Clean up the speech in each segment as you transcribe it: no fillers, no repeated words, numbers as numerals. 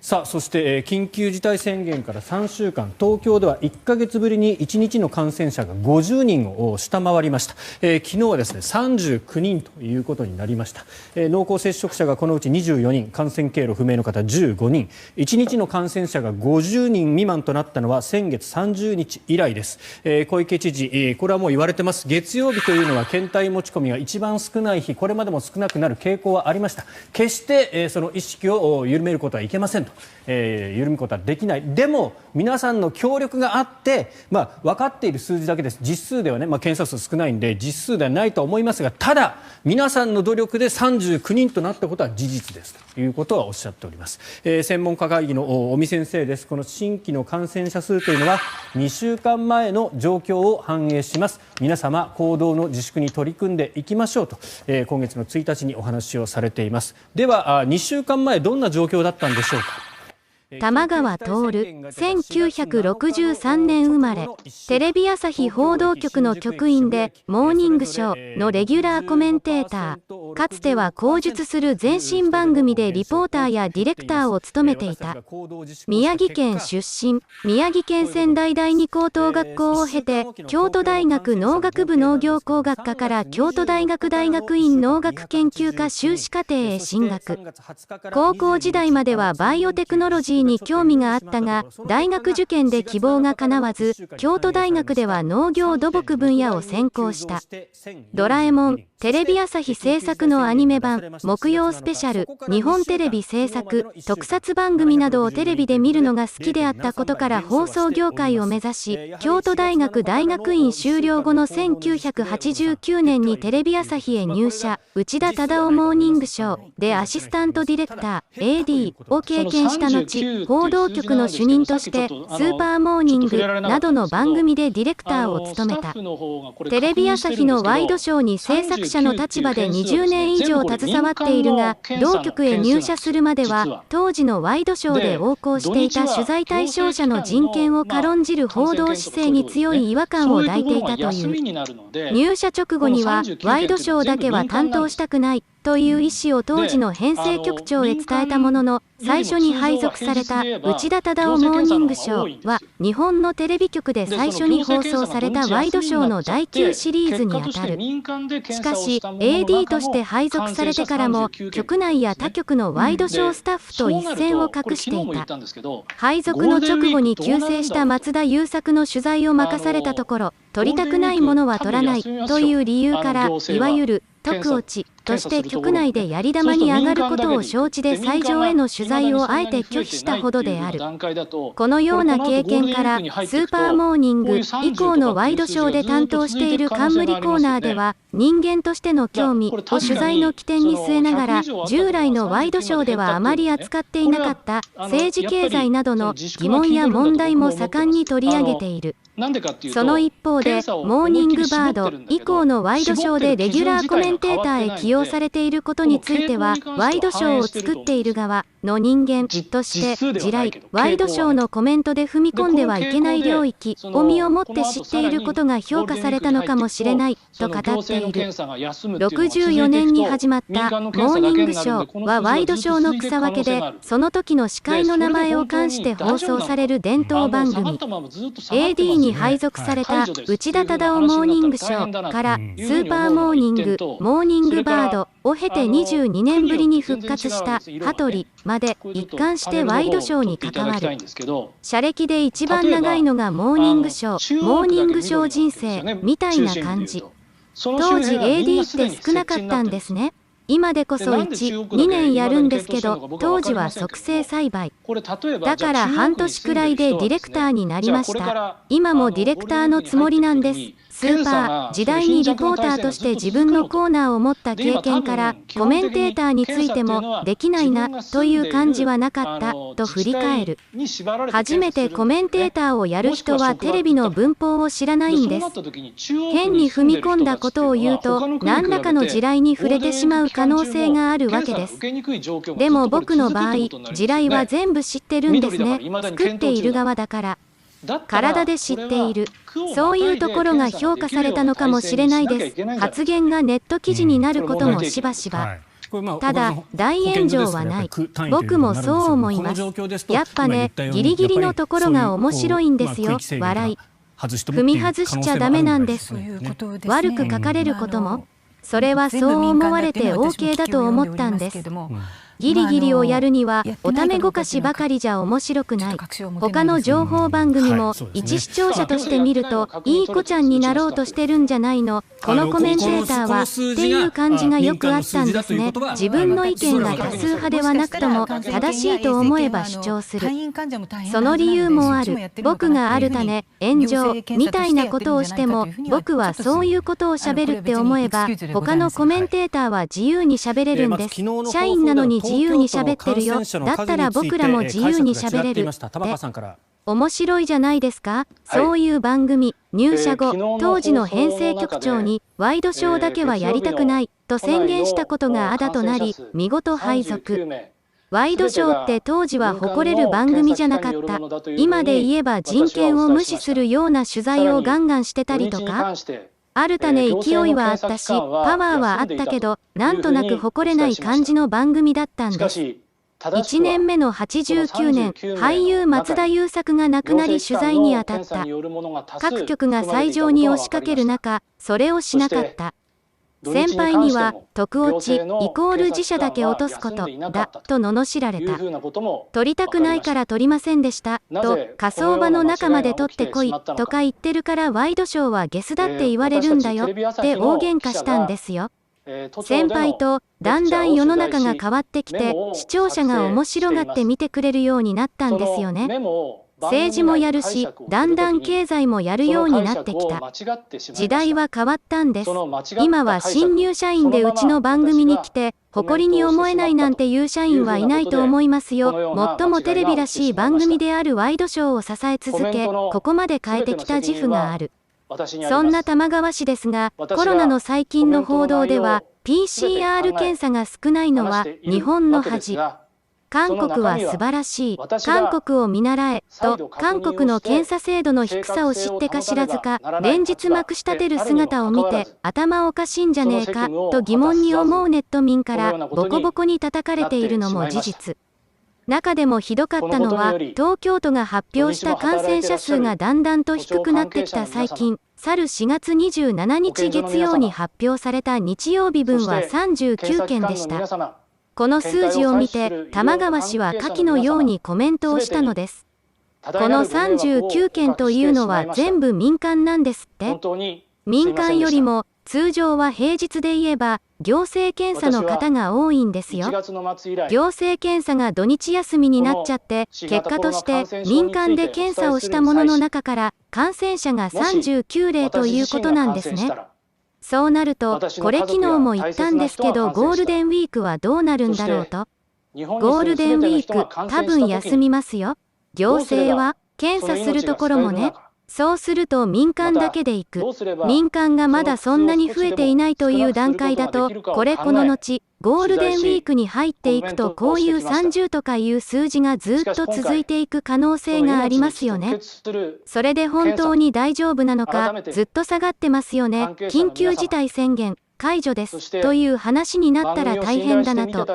さあそして、緊急事態宣言から3週間、東京では1ヶ月ぶりに1日の感染者が50人を下回りました。昨日はですね39人ということになりました。濃厚接触者がこのうち24人、感染経路不明の方15人、1日の感染者が50人未満となったのは先月30日以来です。小池知事、これはもう言われてます。月曜日というのは検体持ち込みが一番少ない日、これまでも少なくなる傾向はありました。決して、その意識を緩めることはいけませんと。緩むことはできない。でも皆さんの協力があって、分かっている数字だけです。実数ではね、検査数少ないんで実数ではないと思いますが、ただ皆さんの努力で39人となったことは事実ですということはおっしゃっております。専門家会議の尾身先生です。この新規の感染者数というのは2週間前の状況を反映します。皆様行動の自粛に取り組んでいきましょうと、今月の1日にお話をされています。では2週間前どんな状況だったんでしょうか。玉川徹、1963年生まれ、テレビ朝日報道局の局員で、モーニングショーのレギュラーコメンテーター、かつては口述する前身番組でリポーターやディレクターを務めていた。宮城県出身、宮城県仙台第二高等学校を経て、京都大学農学部農業工学科から京都大学大学院農学研究科修士課程へ進学。高校時代まではバイオテクノロジーに興味があったが、大学受験で希望が叶わず、京都大学では農業土木分野を専攻した。ドラえもん、テレビ朝日制作のアニメ版、木曜スペシャル、日本テレビ制作、特撮番組などをテレビで見るのが好きであったことから放送業界を目指し、京都大学大学院修了後の1989年にテレビ朝日へ入社、内田忠雄モーニングショーでアシスタントディレクター、AD を経験した後、報道局の主任としてスーパーモーニングなどの番組でディレクターを務めた。テレビ朝日のワイドショーに制作者の立場で20年以上携わっているが、同局へ入社するまでは当時のワイドショーで横行していた取材対象者の人権を軽んじる報道姿勢に強い違和感を抱いていたという。入社直後にはワイドショーだけは担当したくないという意思を当時の編成局長へ伝えたものの、最初に配属された内田忠雄モーニングショーは日本のテレビ局で最初に放送されたワイドショーの第9シリーズにあたる。しかし AD として配属されてからも局内や他局のワイドショースタッフと一線を画していた。配属の直後に急逝した松田優作の取材を任されたところ、取りたくないものは取らないという理由から、いわゆる特落ちとして局内でやり玉に上がることを承知で斎場への取材をあえて拒否したほどである。このような経験からスーパーモーニング以降のワイドショーで担当している冠コーナーでは、人間としての興味を取材の起点に据えながら、従来のワイドショーではあまり扱っていなかった政治経済などの疑問や問題も盛んに取り上げている。その一方で、モーニングバード以降のワイドショーでレギュラーコメンテーターへ起用されていることについては、ワイドショーを作っている側の人間として地雷、ワイドショーのコメントで踏み込んではいけない領域を身をもって知っていることが評価されたのかもしれないと語っている。64年に始まったモーニングショーはワイドショーの草分けで、その時の司会の名前を冠して放送される伝統番組。AD に配属された内田忠雄モーニングショーからスーパーモーニング、モーニングバードを経て22年ぶりに復活した羽鳥まで一貫してワイドショーに関わる。社歴で一番長いのがモーニングショー、モーニングショー人生みたいな感じ。当時 AD って少なかったんですね。今でこそ1、2年やるんですけど、当時は促成栽培。だから半年くらいでディレクターになりました。今もディレクターのつもりなんです。スーパー時代にリポーターとして自分のコーナーを持った経験から、コメンテーターについてもできないなという感じはなかったと振り返る。初めてコメンテーターをやる人はテレビの文法を知らないんです。変に踏み込んだことを言うと、何らかの地雷に触れてしまう可能性があるわけです。でも僕の場合、地雷は全部知ってるんですね。作っている側だから。体で知っている。そういうところが評価されたのかもしれないです。発言がネット記事になることもしばしば。ただ、大炎上はない。僕もそう思います。やっぱね、ギリギリのところが面白いんですよ。笑い。踏み外しちゃダメなんです。悪く書かれることも、それはそう思われて OK だと思ったんです。ギリギリをやるにはおためごかしばかりじゃ面白くない。他の情報番組も一視聴者として見るといい子ちゃんになろうとしてるんじゃないの、このコメンテーターはっていう感じがよくあったんですね。自分の意見が多数派ではなくとも正しいと思えば主張する。その理由もある。僕がある種炎上みたいなことをしても僕はそういうことをしゃべるって思えば他のコメンテーターは自由にしゃべれるんです。社員なのに自由にしゃべってるよ。だったら僕らも自由にしゃべれるって面白いじゃないですか。そういう番組入社後、当時の編成局長にワイドショーだけはやりたくないと宣言したことがあだとなり見事配属。ワイドショーって当時は誇れる番組じゃなかった。今で言えば人権を無視するような取材をガンガンしてたりとか、ある種勢いはあったしパワーはあったけどなんとなく誇れない感じの番組だったんです。1年目の89年俳優松田優作が亡くなり取材に当たった。各局が最上に押しかける中それをしなかった。先輩には特落ちイコール自社だけ落とすことだと罵られた。取りたくないから取りませんでしたと火葬場の中まで取ってこいとか言ってるからワイドショーはゲスだって言われるんだよって大喧嘩したんですよ。先輩とだんだん世の中が変わってきて視聴者が面白がって見てくれるようになったんですよね。政治もやるしだんだん経済もやるようになってきた。時代は変わったんです。今は新入社員でうちの番組に来て誇りに思えないなんていう社員はいないと思いますよ。もっともテレビらしい番組であるワイドショーを支え続けここまで変えてきた自負がある。そんな玉川氏ですがコロナの最近の報道では PCR 検査が少ないのは日本の恥。韓国は素晴らしい。韓国を見習えと韓国の検査制度の低さを知ってか知らずか連日まくし立てる姿を見て頭おかしいんじゃねえかと疑問に思うネット民からボコボコに叩かれているのも事実。中でもひどかったのは東京都が発表した感染者数がだんだんと低くなってきた最近、去る4月27日月曜に発表された日曜日分は39件でした。この数字を見て玉川氏は下記のようにコメントをしたのです。この39件というのは全部民間なんですって。民間よりも通常は平日で言えば行政検査の方が多いんですよ。行政検査が土日休みになっちゃって結果として民間で検査をしたものの中から感染者が39例ということなんですね。そうなるとこれ昨日も言ったんですけどゴールデンウィークはどうなるんだろうと。ゴールデンウィーク多分休みますよ。行政は検査するところもね。そうすると民間だけで行く。民間がまだそんなに増えていないという段階だとこの後ゴールデンウィークに入っていくとこういう30とかいう数字がずっと続いていく可能性がありますよね。それで本当に大丈夫なのかずっと下がってますよね。緊急事態宣言解除ですという話になったら大変だなと。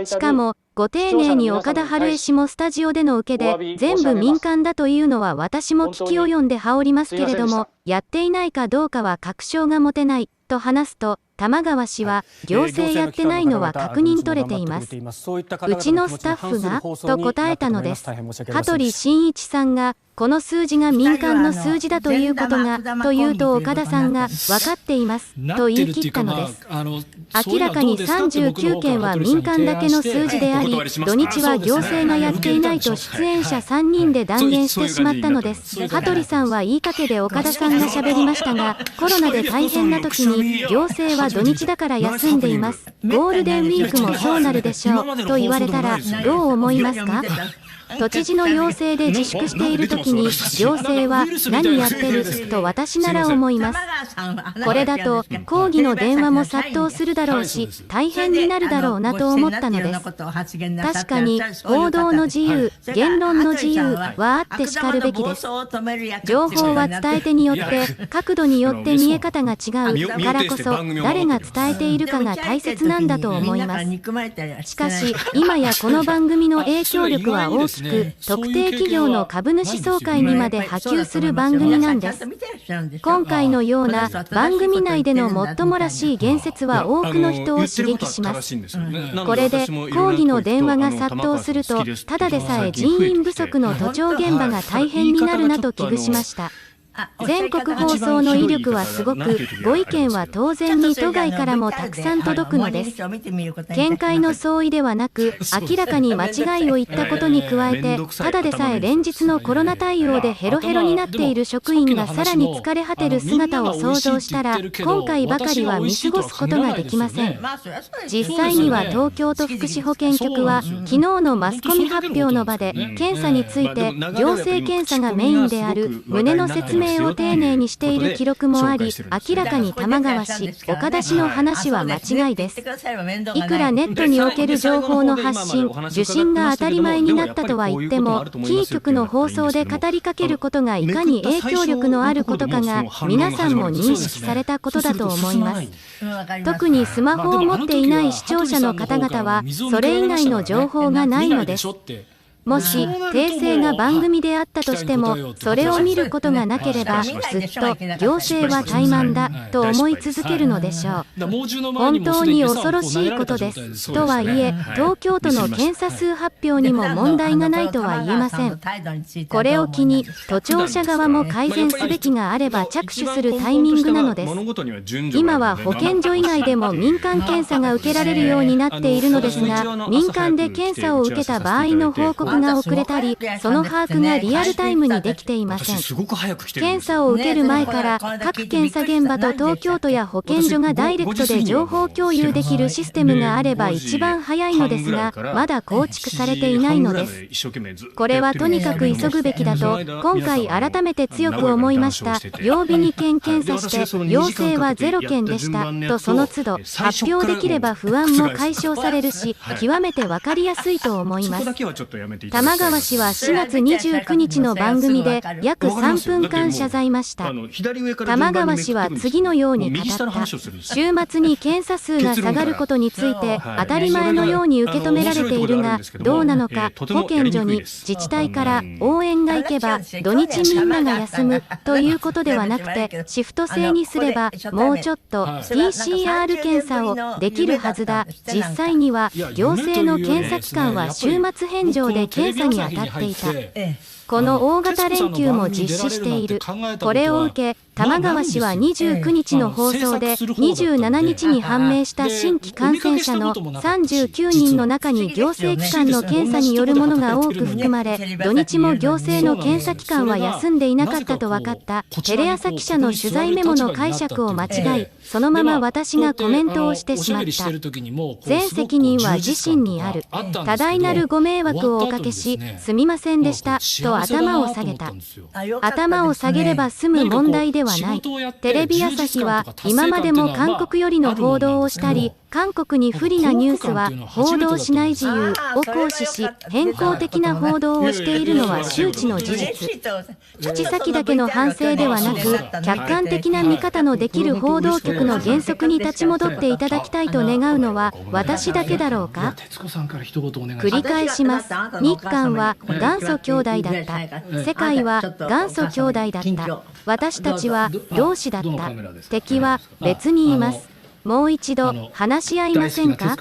しかもご丁寧に岡田晴恵氏もスタジオでの受けで全部民間だというのは私も聞き及んで羽織りますけれどもやっていないかどうかは確証が持てないと話すと玉川氏は行政やってないのは確認取れています。うちのスタッフがと答えたのです。羽鳥慎一さんがこの数字が民間の数字だということがというと岡田さんが分かっていますと言い切ったのです。明らかに39件は民間だけの数字であり土日は行政がやっていないと出演者3人で断言してしまったのです。羽鳥さんは言いかけで岡田さんが喋りましたがコロナで大変な時に行政は土日だから休んでいます。ゴールデンウィークもそうなるでしょうと言われたらどう思いますか。都知事の要請で自粛しているときに行政は何やってると私なら思います。これだと抗議の電話も殺到するだろうし大変になるだろうなと思ったのです。確かに報道の自由、言論の自由はあってしかるべきです。情報は伝え手によって角度によって見え方が違うからこそ誰が伝えているかが大切なんだと思います。しかし今やこの番組の影響力は大きく特定企業の株主総会にまで波及する番組なんです。今回のような番組内でのもっともらしい言説は多くの人を刺激します。これで抗議の電話が殺到するとただでさえ人員不足の都庁現場が大変になるなと危惧しました。全国放送の威力はすごく、ご意見は当然に都外からもたくさん届くのです。見解の相違ではなく、明らかに間違いを言ったことに加えて、ただでさえ連日のコロナ対応でヘロヘロになっている職員がさらに疲れ果てる姿を想像したら、今回ばかりは見過ごすことができません。実際には東京都福祉保健局は、昨日のマスコミ発表の場で、検査について、行政検査がメインである旨の説明を丁寧にしている記録もあり、明らかに玉川氏、岡田氏の話は間違いです。いくらネットにおける情報の発信、受信が当たり前になったとは言っても、キー局の放送で語りかけることがいかに影響力のあることかが、皆さんも認識されたことだと思います。特にスマホを持っていない視聴者の方々は、それ以外の情報がないのです。もし訂正が番組であったとしてもそれを見ることがなければずっと行政は怠慢だと思い続けるのでしょう。本当に恐ろしいことです。とはいえ東京都の検査数発表にも問題がないとは言えません。これを機に都庁舎側も改善すべきがあれば着手するタイミングなのです。今は保健所以外でも民間検査が受けられるようになっているのですが、民間で検査を受けた場合の報告が遅れたり、その把握がリアルタイムにできていません。検査を受ける前から各検査現場と東京都や保健所がダイレクトで情報共有できるシステムがあれば一番早いのですが、まだ構築されていないのです。これはとにかく急ぐべきだと今回改めて強く思いました。曜日に件検査して陽性は0件でしたとその都度発表できれば不安も解消されるし、極めて分かりやすいと思います。玉川氏は4月29日の番組で約3分間謝罪ました。玉川氏は次のように語った。週末に検査数が下がることについて当たり前のように受け止められているが、どうなのか保健所に自治体から応援が行けば土日みんなが休むということではなくて、シフト制にすればもうちょっと PCR 検査をできるはずだ。実際には行政の検査機関は週末返上で検査に当たっていた。この大型連休も実施している。これを受け玉川氏は29日の放送で27日に判明した新規感染者の39人の中に行政機関の検査によるものが多く含まれ、土日も行政の検査機関は休んでいなかったと分かった。テレ朝記者の取材メモの解釈を間違い、そのまま私がコメントをしてしまった。全責任は自身にある。多大なるご迷惑をおかけしすみませんでしたと頭を下げた。頭を下げれば済む問題ではない。テレビ朝日は今までも韓国よりの報道をしたり、韓国に不利なニュースは報道しない自由を行使し、変更的な報道をしているのは周知の事実。口先だけの反省ではなく、客観的な見方のできる報道局の原則に立ち戻っていただきたいと願うのは私だけだろうか。繰り返します。日韓は元祖兄弟だった。世界は元祖兄弟だった。私たちは同志だった。敵は別にいます。もう一度話し合いませんか。